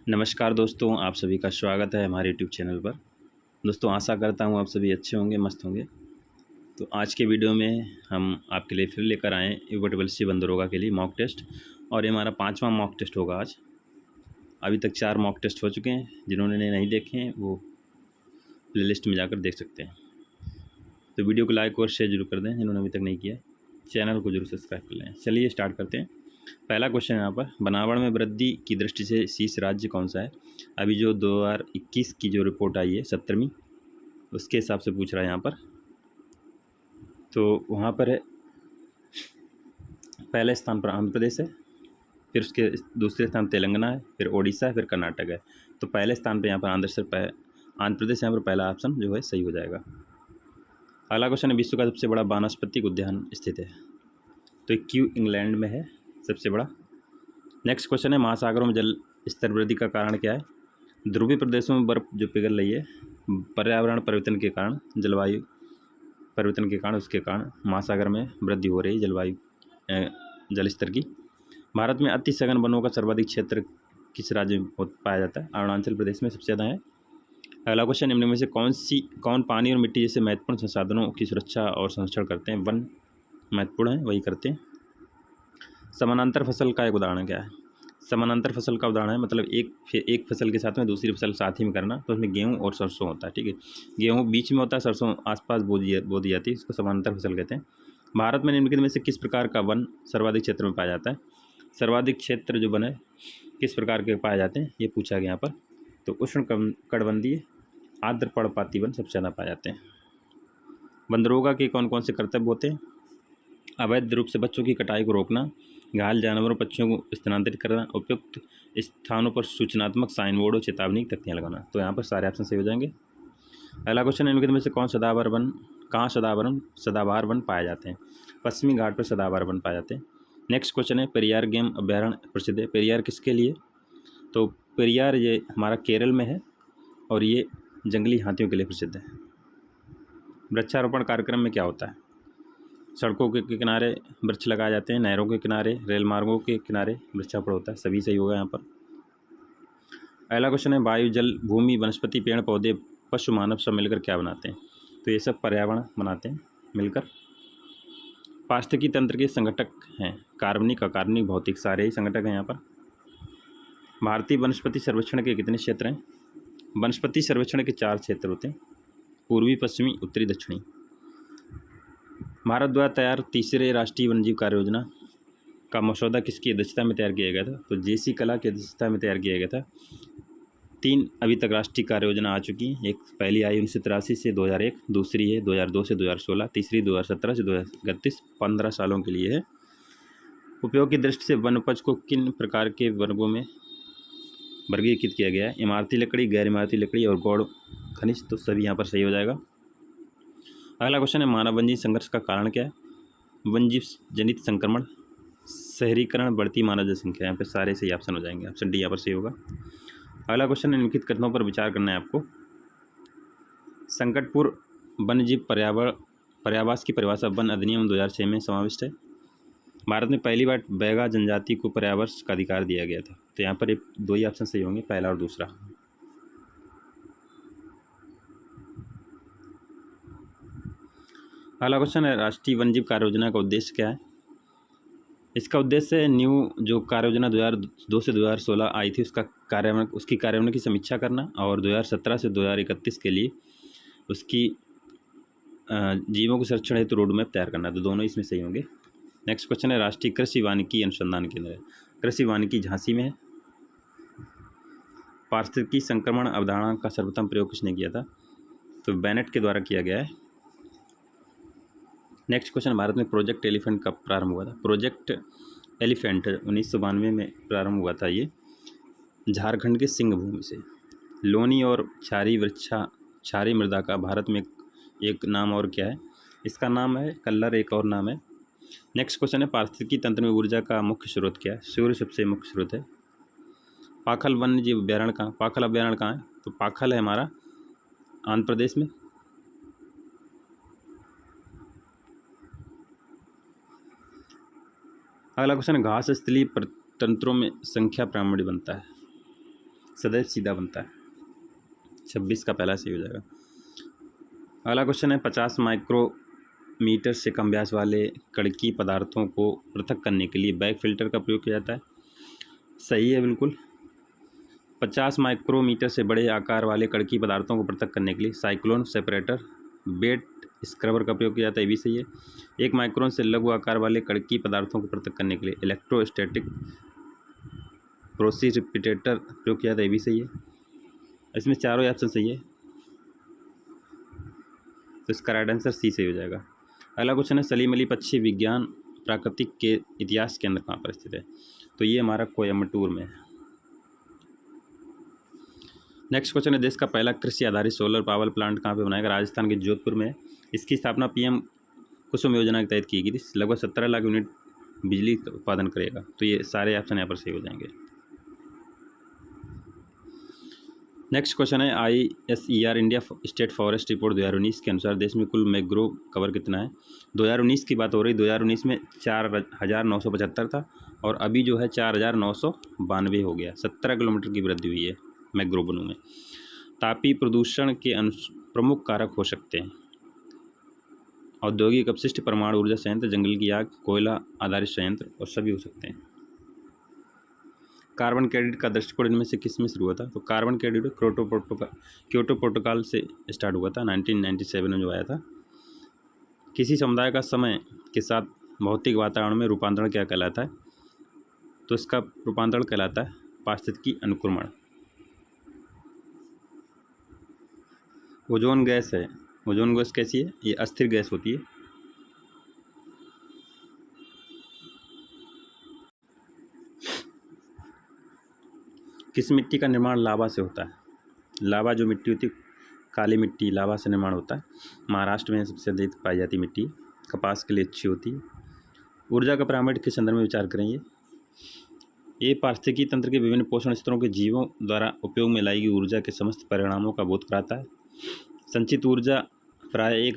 नमस्कार दोस्तों, आप सभी का स्वागत है हमारे यूट्यूब चैनल पर। दोस्तों आशा करता हूँ आप सभी अच्छे होंगे, मस्त होंगे। तो आज के वीडियो में हम आपके लिए फिर लेकर आए यूपीएससी बंदरोगा के लिए मॉक टेस्ट, और ये हमारा 5वां मॉक टेस्ट होगा आज। अभी तक 4 मॉक टेस्ट हो चुके हैं, जिन्होंने नहीं देखे हैं वो प्लेलिस्ट में जाकर देख सकते हैं। तो वीडियो को लाइक और शेयर जरूर कर दें जिन्होंने अभी तक नहीं किया, चैनल को जरूर सब्सक्राइब कर लें। चलिए स्टार्ट करते हैं। पहला क्वेश्चन यहाँ पर, बनावट में वृद्धि की दृष्टि से शीर्ष राज्य कौन सा है। अभी जो 2021 की जो रिपोर्ट आई है 17वीं, उसके हिसाब से पूछ रहा है यहाँ पर। तो वहाँ पर है पहले स्थान पर आंध्र प्रदेश है, फिर उसके दूसरे स्थान तेलंगाना है, फिर ओडिशा है, फिर कर्नाटक है। तो पहले स्थान पर यहाँ पर आंध्र प्रदेश यहाँ पर पहला ऑप्शन जो है सही हो जाएगा। अगला क्वेश्चन है, विश्व का सबसे बड़ा वानस्पतिक उद्यान स्थित है। तो क्यू इंग्लैंड में है सबसे बड़ा। नेक्स्ट क्वेश्चन है, महासागरों में जल स्तर वृद्धि का कारण क्या है। ध्रुवीय प्रदेशों में बर्फ़ जो पिघल रही है पर्यावरण परिवर्तन के कारण, जलवायु परिवर्तन के कारण, उसके कारण महासागर में वृद्धि हो रही है जलवायु जल स्तर की। भारत में अति सघन वनों का सर्वाधिक क्षेत्र किस राज्य में पाया जाता है। अरुणाचल प्रदेश में सबसे ज़्यादा है। अगला क्वेश्चन, निम्न में से कौन पानी और मिट्टी जैसे महत्वपूर्ण संसाधनों की सुरक्षा और संरक्षण करते हैं। वन महत्वपूर्ण है, वही करते हैं। समानांतर फसल का एक उदाहरण क्या है। समानांतर फसल का उदाहरण है मतलब एक फसल के साथ में दूसरी फसल साथ ही में करना। तो उसमें गेहूँ और सरसों होता है, ठीक है। गेहूँ बीच में होता है, सरसों आसपास बो दी जाती है, इसको समानांतर फसल कहते हैं। भारत में निम्नलिखित में से किस प्रकार का वन सर्वाधिक क्षेत्र में पाया जाता है। सर्वाधिक क्षेत्र जो वन है किस प्रकार के पाए जाते हैं, ये पूछा गया यहाँ पर। तो उष्ण कटिबंधीय आर्द्र पर्णपाती वन सबसे ज़्यादा पाए जाते हैं। बंदरोगा के कौन कौन से कर्तव्य होते हैं। अवैध रूप से बच्चों की कटाई को रोकना, घायल जानवरों पक्षियों को स्थानांतरित करना, उपयुक्त स्थानों पर सूचनात्मक साइन बोर्ड और चेतावनी की तख्तियाँ लगाना। तो यहाँ पर सारे ऑप्शन सही हो जाएंगे। अगला क्वेश्चन है, इनमें से कहाँ सदाबहार वन पाए जाते हैं। पश्चिमी घाट पर सदाबहार वन पाए जाते हैं। नेक्स्ट क्वेश्चन है, पेरियार गेम अभ्यारण्य प्रसिद्ध है। पेरियार किसके लिए। तो पेरियार ये हमारा केरल में है और ये जंगली हाथियों के लिए प्रसिद्ध है। वृक्षारोपण कार्यक्रम में क्या होता है। सड़कों के किनारे वृक्ष लगाए जाते हैं, नहरों के किनारे, रेल मार्गों के किनारे वृक्षारोपण होता है। सभी सही होगा यहाँ पर। अगला क्वेश्चन है, वायु जल भूमि वनस्पति पेड़ पौधे पशु मानव सब मिलकर क्या बनाते हैं। तो ये सब पर्यावरण बनाते हैं मिलकर। पारिस्थितिकी तंत्र के संगठक हैं कार्बनिक, अकार्बनिक, भौतिक, सारे ही संगठक हैं यहाँ पर। भारतीय वनस्पति सर्वेक्षण के कितने क्षेत्र हैं। वनस्पति सर्वेक्षण के 4 क्षेत्र होते हैं, पूर्वी, पश्चिमी, उत्तरी, दक्षिणी। भारत द्वारा तैयार तीसरे राष्ट्रीय वन्यजीव कार्य योजना का मसौदा किसकी अध्यक्षता में तैयार किया गया था। तो जेसी कला की अध्यक्षता में तैयार किया गया था। 3 अभी तक राष्ट्रीय कार्य योजना आ चुकी हैं। एक पहली आई 1983 से 2001, दूसरी है 2002 से 2016, तीसरी 2017 से 2031, 15 सालों के लिए है। उपयोग की दृष्टि से वन उपज को किन प्रकार के वर्गों में वर्गीकृत किया गया है। इमारती लकड़ी, गैर इमारती लकड़ी और गौड़ खनिज। तो सभी यहाँ पर सही हो जाएगा। अगला क्वेश्चन है, मानव वन्यजीव संघर्ष का कारण क्या है। वन्यजीव जनित संक्रमण, शहरीकरण, बढ़ती मानव जनसंख्या। यहाँ पे सारे सही ऑप्शन हो जाएंगे। ऑप्शन डी यहाँ पर सही होगा। अगला क्वेश्चन है, निम्नलिखित कथनों पर विचार करना है आपको। संकटपूर्ण वन्यजीव पर्यावास की परिभाषा वन अधिनियम 2006 में समाविष्ट है। भारत में पहली बार बैगा जनजाति को पर्यावास का अधिकार दिया गया था। तो यहाँ पर 2 ही ऑप्शन सही होंगे, पहला और दूसरा। अगला क्वेश्चन है, राष्ट्रीय वन्यजीव कार्य योजना का उद्देश्य क्या है। इसका उद्देश्य न्यू जो कार्य योजना 2002 से 2016 आई थी उसकी कार्यान्वयन की समीक्षा करना, और 2017 से 2031 के लिए उसकी जीवों को संरक्षण हेतु रोड मैप तैयार करना। तो दोनों इसमें सही होंगे। नेक्स्ट क्वेश्चन है, राष्ट्रीय कृषि वानिकी अनुसंधान केंद्र है। कृषि वानिकी झांसी में है। पारिस्थितिकी संक्रमण अवधारणा का सर्वप्रथम प्रयोग किसने किया था। तो बेनेट के द्वारा किया गया है। नेक्स्ट क्वेश्चन, भारत में प्रोजेक्ट एलिफेंट कब प्रारंभ हुआ था। प्रोजेक्ट एलिफेंट 1992 में प्रारंभ हुआ था। ये झारखंड के सिंहभूमि से। लोनी और क्षारी मृदा का भारत में एक नाम और क्या है। इसका नाम है कल्लर, एक और नाम है। नेक्स्ट क्वेश्चन है, पारिस्थितिकी तंत्र में ऊर्जा का मुख्य स्रोत क्या है। सूर्य सबसे मुख्य स्रोत है। पाखल वन्यजीव अभ्यारण्य कहाँ है। तो पाखल है हमारा आंध्र प्रदेश में। अगला क्वेश्चन है, घास स्थलीय तंत्रों में संख्या प्रामाण्य बनता है। सदैव सीधा बनता है। 26 का पहला सही हो जाएगा। अगला क्वेश्चन है 50 माइक्रोमीटर से कम व्यास वाले कणकीय पदार्थों को पृथक करने के लिए बैग फिल्टर का प्रयोग किया जाता है। सही है बिल्कुल। 50 माइक्रोमीटर से बड़े आकार वाले कणकीय पदार्थों को पृथक करने के लिए साइक्लोन सेपरेटर, बेट स्क्रबर का प्रयोग किया जाता है, ये भी सही है। 1 माइक्रोन से लघु आकार वाले कणकीय पदार्थों को पृथक करने के लिए इलेक्ट्रोस्टैटिक प्रेसिपिटेटर प्रयोग किया जाता है, ये भी सही है। इसमें चारों ऑप्शन सही है, तो इसका राइट आंसर सी सही हो जाएगा। अगला क्वेश्चन है सलीम अली पक्षी विज्ञान प्राकृतिक के इतिहास केंद्र कहाँ पर स्थित है? तो ये हमारा कोयम्बटूर में है। नेक्स्ट क्वेश्चन है देश का पहला कृषि आधारित सोलर पावर प्लांट कहाँ पे बनाएगा? राजस्थान के जोधपुर में है। इसकी स्थापना पीएम कुसुम योजना के तहत की गई थी। लगभग 17 लाख यूनिट बिजली का उत्पादन करेगा। तो ये सारे ऑप्शन यहाँ पर सही हो जाएंगे। नेक्स्ट क्वेश्चन है ISER India state forest report 2019 के अनुसार देश में कुल मैंग्रोव कवर कितना है? 2019 की बात हो रही। 2019 में 4,975 था और अभी जो है 4,992 हो गया। 17 किलोमीटर की वृद्धि हुई है मैंग्रोव वनों में। तापीय प्रदूषण के प्रमुख कारक हो सकते हैं औद्योगिक अपशिष्ट, परमाणु ऊर्जा संयंत्र, जंगल की आग, कोयला आधारित संयंत्र और सभी हो सकते हैं। कार्बन क्रेडिट का दृष्टिकोण इनमें से किस में शुरू हुआ था? तो कार्बन क्रेडिट क्योटो प्रोटोकॉल से स्टार्ट हुआ था, 1997 में जो आया था। किसी समुदाय का समय के साथ भौतिक वातावरण में रूपांतरण क्या कहलाता है? तो इसका रूपांतरण कहलाता है पारिस्थितिकी अनुक्रमण। ओजोन गैस है। ओजोन गैस कैसी है? ये अस्थिर गैस होती है। किस मिट्टी का निर्माण लावा से होता है? लावा जो मिट्टी होती है, काली मिट्टी, लावा से निर्माण होता है। महाराष्ट्र में सबसे अधिक पाई जाती मिट्टी, कपास के लिए अच्छी होती है। ऊर्जा का पिरामिड किस संदर्भ में विचार करेंगे? ये पारिस्थितिकी तंत्र के विभिन्न पोषण स्तरों के जीवों द्वारा उपयोग में लाई गई ऊर्जा के समस्त परिणामों का बोध कराता है। संचित ऊर्जा प्राय एक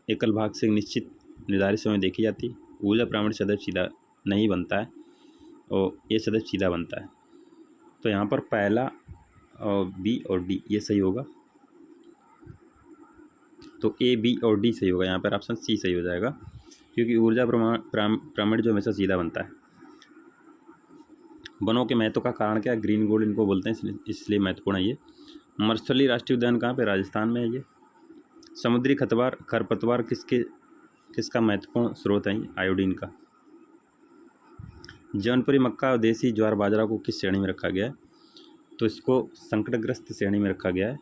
एकल भाग से निश्चित निर्धारित समय देखी जाती है। ऊर्जा पिरामिड सदैव सीधा नहीं बनता है और ये सदैव सीधा बनता है। तो यहाँ पर पहला और बी और डी ये सही होगा। तो ए, बी और डी सही होगा। यहाँ पर ऑप्शन सी सही हो जाएगा, क्योंकि ऊर्जा पिरामिड जो हमेशा सीधा बनता है। वनों के महत्व का कारण क्या है? ग्रीन गोल्ड इनको बोलते हैं, इसलिए महत्वपूर्ण है ये। मरुस्थलीय राष्ट्रीय उद्यान कहाँ पे? राजस्थान में है ये। समुद्री खरपतवार किसका महत्वपूर्ण स्रोत है? आयोडीन का। जौनपुरी मक्का और देसी ज्वार बाजरा को किस श्रेणी में रखा गया है? तो इसको संकटग्रस्त श्रेणी में रखा गया है।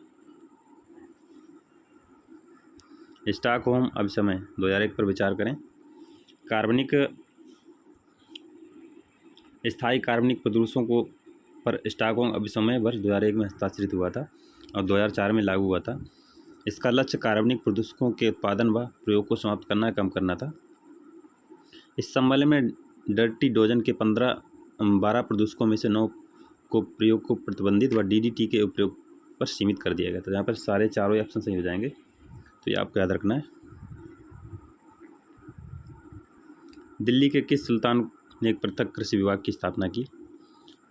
स्टॉकहोम अभिसमय 2001 पर विचार करें। स्थायी कार्बनिक प्रदूषकों को पर स्टॉकहोम अभिसमय वर्ष 2001 में हस्ताक्षरित हुआ था और 2004 में लागू हुआ था। इसका लक्ष्य कार्बनिक प्रदूषकों के उत्पादन व प्रयोग को समाप्त करना, कम करना था। इस सम्मेलन में डर्टी डोजन के 12 प्रदूषकों में से 9 को प्रयोग को प्रतिबंधित व DDT के उपयोग पर सीमित कर दिया गया था। यहाँ पर सारे चारों ऑप्शन सही हो जाएंगे, तो ये आपको याद रखना है। दिल्ली के किस सुल्तान ने एक पृथक कृषि विभाग की स्थापना की?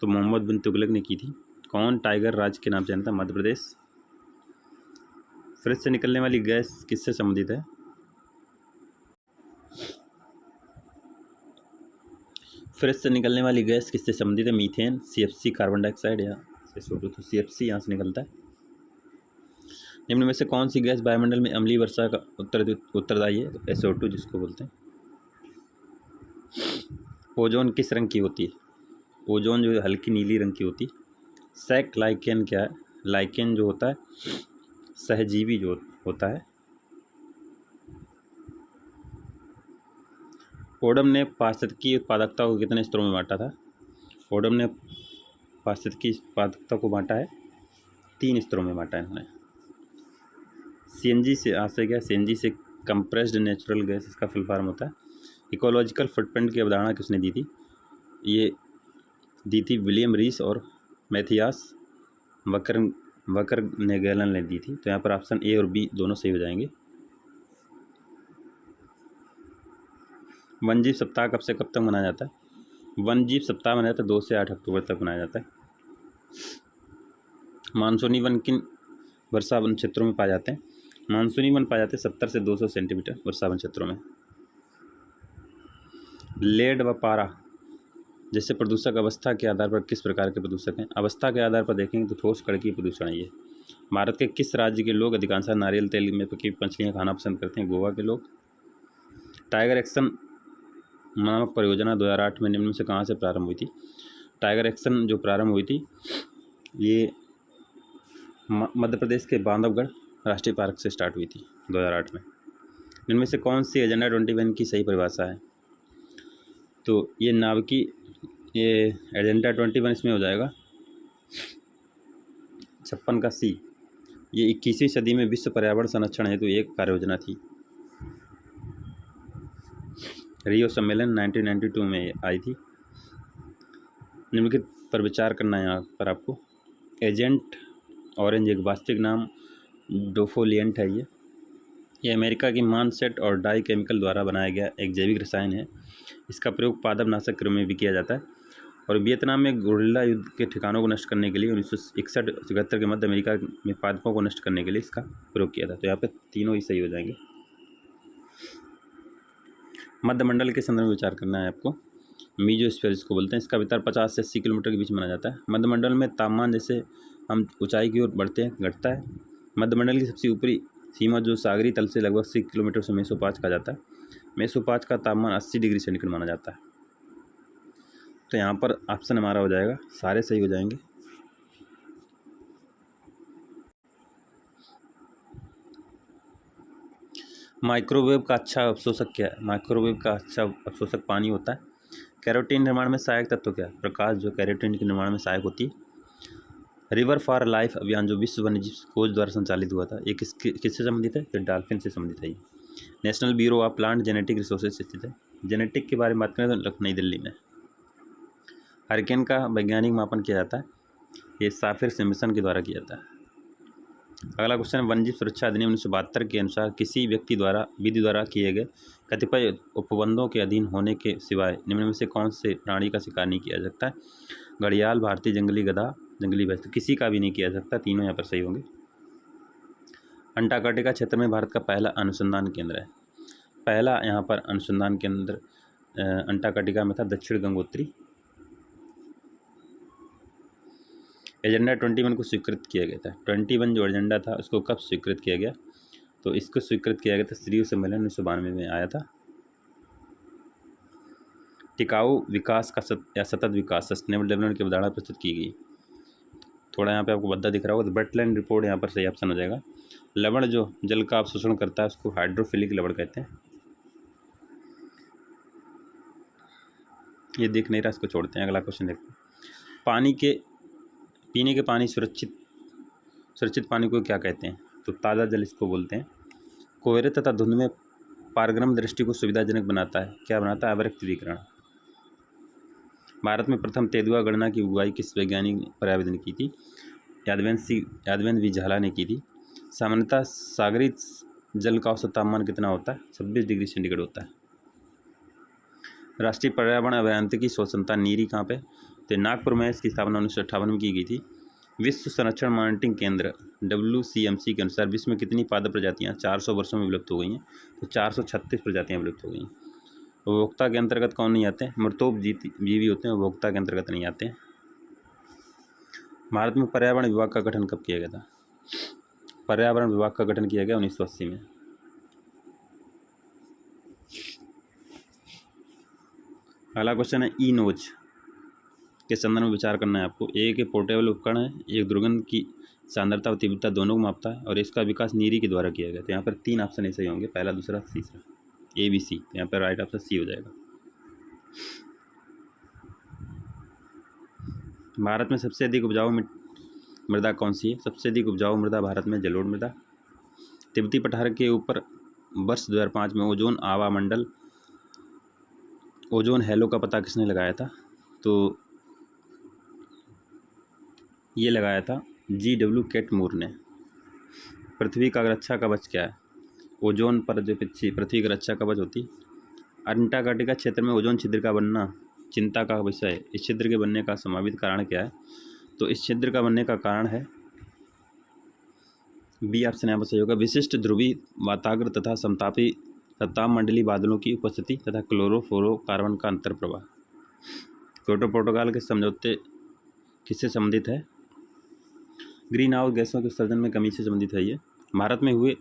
तो मोहम्मद बिन तुगलक ने की थी। कौन टाइगर राज्य के नाम से जाना था? मध्य प्रदेश। फ्रिज से निकलने वाली गैस किससे संबंधित है? फ्रिज से निकलने वाली गैस किससे संबंधित है? मीथेन, CFC कार्बन डाइऑक्साइड या SO2। तो CFC यहाँ से निकलता है। निम्न में से कौन सी गैस वायुमंडल में अम्लीय वर्षा का उत्तरदायी है? तो SO2 जिसको बोलते हैं। ओजोन किस रंग की होती है? ओजोन जो हल्की नीली रंग की होती है। सैक लाइकेन क्या है? लाइकेन जो होता है सहजीवी जो होता है। ओडम ने पारिस्थितिकी उत्पादकता को कितने स्तरों में बांटा था? ओडम ने पारिस्थितिकी उत्पादकता को बांटा है 3 स्तरों में बांटा है इन्होंने। CNG से आशय क्या? CNG से कंप्रेस्ड नेचुरल गैस, इसका फुल फॉर्म होता है। इकोलॉजिकल फुटप्रिंट की अवधारणा किसने दी थी? ये दी थी विलियम रीस और मैथियास वकरनेगेलन ने दी थी। तो यहाँ पर ऑप्शन ए और बी दोनों सही हो जाएंगे। वन जीव सप्ताह कब से कब तक मनाया जाता है? वन जीव सप्ताह मनाया जाता है 2 से 8 अक्टूबर तक मनाया जाता है। मानसूनी वन किन वर्षा वन क्षेत्रों में पाए जाते हैं? मानसूनी वन पाए जाते हैं 70 से 200 सेंटीमीटर वर्षा वन क्षेत्रों में। लेड व पारा जैसे प्रदूषक अवस्था के आधार पर किस प्रकार के प्रदूषक हैं? अवस्था के आधार पर देखेंगे तो ठोस कणकीय प्रदूषण है ये। भारत के किस राज्य के लोग अधिकांशतः नारियल तेल में पकी मछलियाँ खाना पसंद करते हैं? गोवा के लोग। टाइगर एक्शन नामक परियोजना 2008 में निम्न में से कहाँ से प्रारंभ हुई थी? टाइगर एक्शन जो प्रारंभ हुई थी ये मध्य प्रदेश के बांधवगढ़ राष्ट्रीय पार्क से स्टार्ट हुई थी 2008 में। इनमें से कौन सी एजेंडा 21 की सही परिभाषा है? तो ये नाभिकीय ये एजेंडा 21 इसमें हो जाएगा 56 का सी। ये 21वीं सदी में विश्व पर्यावरण संरक्षण हेतु एक कार्य योजना थी। रियो सम्मेलन 1992 में आई थी। निम्नलिखित पर विचार करना है यहाँ पर आपको। एजेंट ऑरेंज एक वास्तविक नाम डोफोलिएंट है। ये अमेरिका की मानसेट और डाई केमिकल द्वारा बनाया गया एक जैविक रसायन है। इसका प्रयोग पादपनाशक के रूप में भी किया जाता है और वियतनाम में गुरिल्ला युद्ध के ठिकानों को नष्ट करने के लिए 1961-74 के मध्य अमेरिका में पादपों को नष्ट करने के लिए इसका प्रयोग किया था। तो यहाँ पे तीनों ही सही हो जाएंगे। मध्यमंडल के संदर्भ में विचार करना है आपको। मीजोस्फीयर जिसको बोलते हैं, इसका विस्तार 50 से 80 किलोमीटर के बीच माना जाता है। मध्यमंडल में तापमान जैसे हम ऊंचाई की ओर बढ़ते हैं घटता है। मध्यमंडल की सबसे ऊपरी सीमा जो सागरी तल से लगभग 60 किलोमीटर से मेसोपाच कहा जाता है। मेसोपाच का तापमान 80 डिग्री सेंटीग्रेड माना जाता है। तो यहाँ पर ऑप्शन हमारा हो जाएगा, सारे सही हो जाएंगे। माइक्रोवेव का अच्छा अवशोषक क्या है? माइक्रोवेव का अच्छा अवशोषक पानी होता है। कैरोटीन निर्माण में सहायक तत्व क्या है? प्रकाश जो कैरोटीन के निर्माण में सहायक होती है। रिवर फॉर लाइफ अभियान जो विश्व वन्यजीव कोष द्वारा संचालित हुआ था, ये किससे संबंधित है? तो डॉल्फिन से संबंधित है। National bureau of plant genetic resources से स्थित है। जेनेटिक के बारे में बात करें तो नई दिल्ली में। हरिकेन का वैज्ञानिक मापन किया जाता है, ये साफिर सिम्पसन के द्वारा किया जाता है। अगला क्वेश्चन है, वन्यजीव सुरक्षा अधिनियम 1972 के अनुसार किसी व्यक्ति द्वारा विधि द्वारा किए गए कतिपय उपबंधों के अधीन होने के सिवाय निम्न में से कौन से प्राणी का शिकार नहीं किया जा सकता है? घड़ियाल, भारतीय जंगली गधा, जंगली भैंस। किसी का भी नहीं किया जा सकता, तीनों यहाँ पर सही होंगे। अंटार्कटिका क्षेत्र में भारत का पहला अनुसंधान केंद्र है। पहला यहाँ पर अनुसंधान केंद्र अंटार्कटिका में था, दक्षिण गंगोत्री। एजेंडा 21 को स्वीकृत किया गया था। 21 जो एजेंडा था उसको कब स्वीकृत किया गया? तो इसको स्वीकृत किया गया था रियो सम्मेलन 1992 में आया था। टिकाऊ विकास का सतत विकास सस्टेनेबल डेवलपमेंट की अवधारणा प्रस्तुत की गई। थोड़ा यहाँ पे आपको बद्दा दिख रहा होगा, तो वेटलैंड रिपोर्ट यहाँ पर सही ऑप्शन हो जाएगा। लवण जो जल का अवशोषण करता है उसको हाइड्रोफिलिक लवण कहते हैं। ये दिख नहीं रहा, इसको छोड़ते हैं। अगला क्वेश्चन देखते हैं, पानी के पीने के पानी सुरक्षित पानी को क्या कहते हैं? तो ताज़ा जल इसको बोलते हैं। कोहरे तथा धुंध में पारगमन दृष्टि को सुविधाजनक बनाता है, क्या बनाता है? अवरक्त विकिरण। भारत में प्रथम तेंदुआ गणना की उगाई किस वैज्ञानिक पर आवेदन की थी? यादवेंद्र वी झाला ने की थी। सामान्यतः सागरी जल का औसत तापमान कितना होता है? 26 डिग्री सेंटीग्रेड होता है। राष्ट्रीय पर्यावरण अभियांत्रिकी शोध संस्थान नीरी कहाँ पे? तो नागपुर में इसकी स्थापना 1958 में की गई थी। विश्व संरक्षण मॉनिटरिंग केंद्र WCMC के अनुसार विश्व में कितनी पादप प्रजातियाँ 400 वर्षों में विलुप्त हो गई हैं? तो 436 प्रजातियाँ विलुप्त हो गई हैं। उपभोक्ता के अंतर्गत कौन नहीं आते हैं? मृतोपजीवी होते हैं, उपभोक्ता के अंतर्गत नहीं आते हैं। भारत में पर्यावरण विभाग का गठन कब किया गया था? पर्यावरण विभाग का गठन किया गया 1980 में। अगला क्वेश्चन है, ई नोज के संदर्भ में विचार करना है आपको। एक पोर्टेबल उपकरण है, एक दुर्गंध की सांद्रता और तीव्रता दोनों को मापता है और इसका विकास नीरी के द्वारा किया गया। तो यहाँ पर 3 ऑप्शन ऐसे होंगे, पहला, दूसरा, तीसरा, ABC। तो यहाँ पर राइट ऑप्शन सी हो जाएगा। भारत में सबसे अधिक उपजाऊ मृदा कौन सी है? सबसे अधिक उपजाऊ मृदा भारत में जलोढ़ मृदा। तिब्बती पठार के ऊपर वर्ष 2005 में ओजोन हेलो का पता किसने लगाया था? तो ये लगाया था G.W. कैटमूर ने। पृथ्वी का रक्षा कवच क्या है? ओजोन पर जो पृथ्वी की रक्षा कवच होती। अंटार्कटिका क्षेत्र में ओजोन छिद्र का बनना चिंता का विषय है। इस छिद्र के बनने का संभावित कारण क्या है? तो इस छिद्र का बनने का कारण है बी ऑप्शन यहाँ पर सही होगा। विशिष्ट ध्रुवीय वाताग्र तथा समतापी सप्ताह मंडलीय बादलों की उपस्थिति तथा क्लोरोफ्लोरोकार्बन का अंतर प्रवाह। क्योटो प्रोटोकॉल के समझौते किससे संबंधित है? ग्रीन हाउस गैसों के उत्सर्जन में कमी से संबंधित है ये। भारत में हुए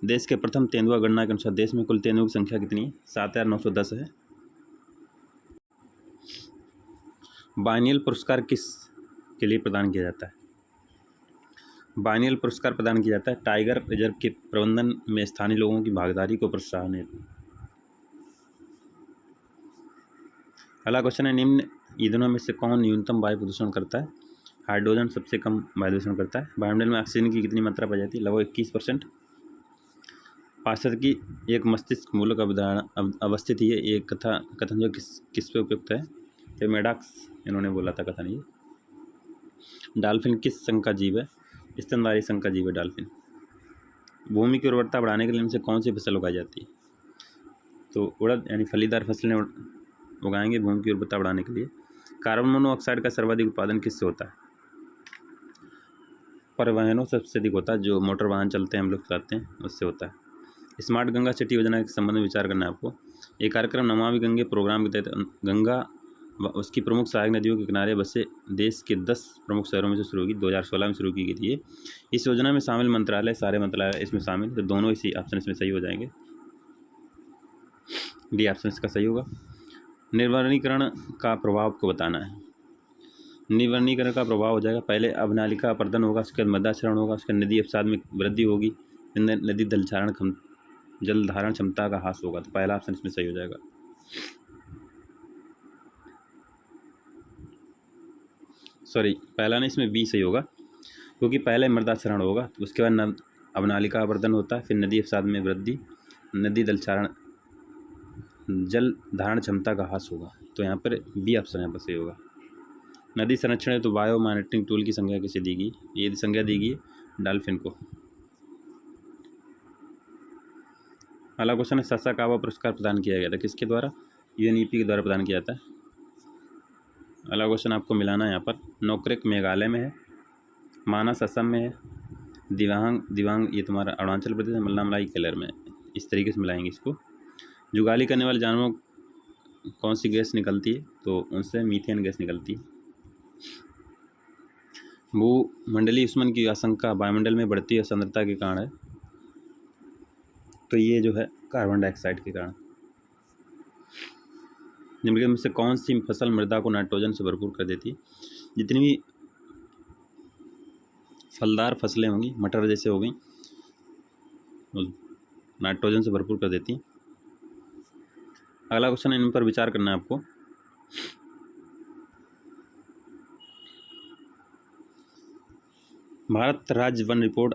देश के प्रथम तेंदुआ गणना के अनुसार देश में कुल तेंदुओं की संख्या कितनी है? 7,910 है। बाइनियल पुरस्कार किस के लिए प्रदान किया जाता है? बाइनियल पुरस्कार प्रदान किया जाता है टाइगर रिजर्व के प्रबंधन में स्थानीय लोगों की भागीदारी को प्रोत्साहन हेतु। अगला क्वेश्चन है, निम्न ईंधनों में से कौन न्यूनतम वायु प्रदूषण करता है? हाइड्रोजन सबसे कम वायु प्रदूषण करता है। वायुमंडल में ऑक्सीजन की कितनी मात्रा पाई जाती है? लगभग 21%। पाश्चात्य की एक मस्तिष्क मूलक अवधारणा अवस्थित है, ये कथन जो किस पे उपयुक्त है? तो मेडाक्स इन्होंने बोला था कथन ये। डॉल्फिन किस संघ का जीव है? स्तनधारी संघ का जीव है डॉल्फिन। भूमि की उर्वरता बढ़ाने के लिए इनसे कौन सी फसल उगाई जाती है? तो उड़द यानी फलीदार फसलें उगाएंगे भूमि की उर्वरता बढ़ाने के लिए। कार्बन मोनोऑक्साइड का सर्वाधिक उत्पादन किससे होता है? परिवहनों से सबसे अधिक होता है, जो मोटर वाहन चलते हैं हम लोग चलाते हैं उससे होता है। स्मार्ट गंगा सिटी योजना के संबंध में विचार करना है आपको। ये कार्यक्रम नमामि गंगे प्रोग्राम के तहत गंगा व उसकी प्रमुख सहायक नदियों के किनारे बसे देश के 10 प्रमुख शहरों में से शुरू हुई। 2016 में शुरू की गई थी ये। इस योजना में शामिल मंत्रालय, सारे मंत्रालय इसमें शामिल, तो दोनों इसी ऑप्शन इसमें सही हो जाएंगे। डी ऑप्शन इसका सही होगा। निर्वनीकरण का प्रभाव को बताना है। निर्वनीकरण का प्रभाव हो जाएगा, पहले अवनालिका अपर्दन होगा, उसके बाद मृदाक्षरण होगा, उसके नदी अवसाद में वृद्धि होगी, नदी जल धारण क्षमता का ह्रास होगा। तो पहला ऑप्शन इसमें सही हो जाएगा। सॉरी, पहला नहीं, इसमें बी सही होगा, क्योंकि पहले मृदाक्षरण होगा, उसके बाद अवनालिका अपर्दन होता है, फिर नदी अवसाद में वृद्धि, नदी जल धारण क्षमता का ह्रास होगा। तो यहाँ पर बी ऑप्शन यहाँ पर सही होगा। नदी संरक्षण है तो बायो मॉनिटरिंग टूल की संज्ञा किसे दी गई? ये संज्ञा दी गई डॉल्फिन को। अगला क्वेश्चन है, सासाकावा पुरस्कार प्रदान किया गया था किसके द्वारा? यूएनईपी के द्वारा प्रदान किया जाता है। अगला क्वेश्चन आपको मिलाना है यहाँ पर। नोकरेक मेघालय में है, मानस असम में है, दिवांग ये तुम्हारा अरुणाचल प्रदेश है, मल्लामलाई केरल में है। इस तरीके से मिलाएंगे इसको। जुगाली करने वाले जानवरों कौन सी गैस निकलती है? तो उनसे मीथेन गैस निकलती है। भूमंडलीय ऊष्मन की आशंका वायुमंडल में बढ़ती है सांद्रता के कारण है, तो ये जो है कार्बन डाइऑक्साइड के कारण। निम्नलिखित में से कौन सी फसल मृदा को नाइट्रोजन से भरपूर कर देती है? जितनी भी फलदार फसलें होंगी, मटर जैसे हो गई, नाइट्रोजन से भरपूर कर देती हैं। अगला क्वेश्चन है, इन पर विचार करना है आपको। भारत राज्य one report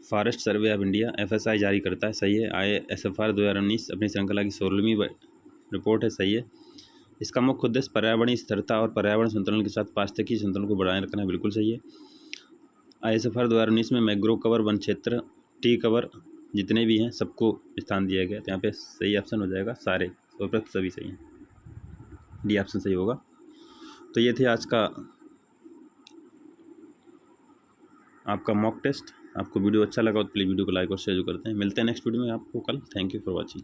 forest survey of India FSI जारी करता है, सही है। ISFR 2019 अपनी श्रृंखला की 16वीं रिपोर्ट है, सही है। इसका मुख्य उद्देश्य पर्यावरणीय स्थिरता और पर्यावरण संतुलन के साथ पारिस्थितिकी संतुलन को बनाए रखना है, बिल्कुल सही है। ISFR 2019 में मैंग्रोव कवर, वन क्षेत्र, टी कवर जितने भी हैं सबको स्थान दिया गया। तो यहाँ पे सही ऑप्शन हो जाएगा सारे, उपरोक्त सभी सही हैं, डी ऑप्शन सही होगा। तो ये थे आज का आपका मॉक टेस्ट। आपको वीडियो अच्छा लगा तो प्लीज़ वीडियो को लाइक और शेयर करते हैं। मिलते हैं नेक्स्ट वीडियो में आपको कल। Thank you for watching.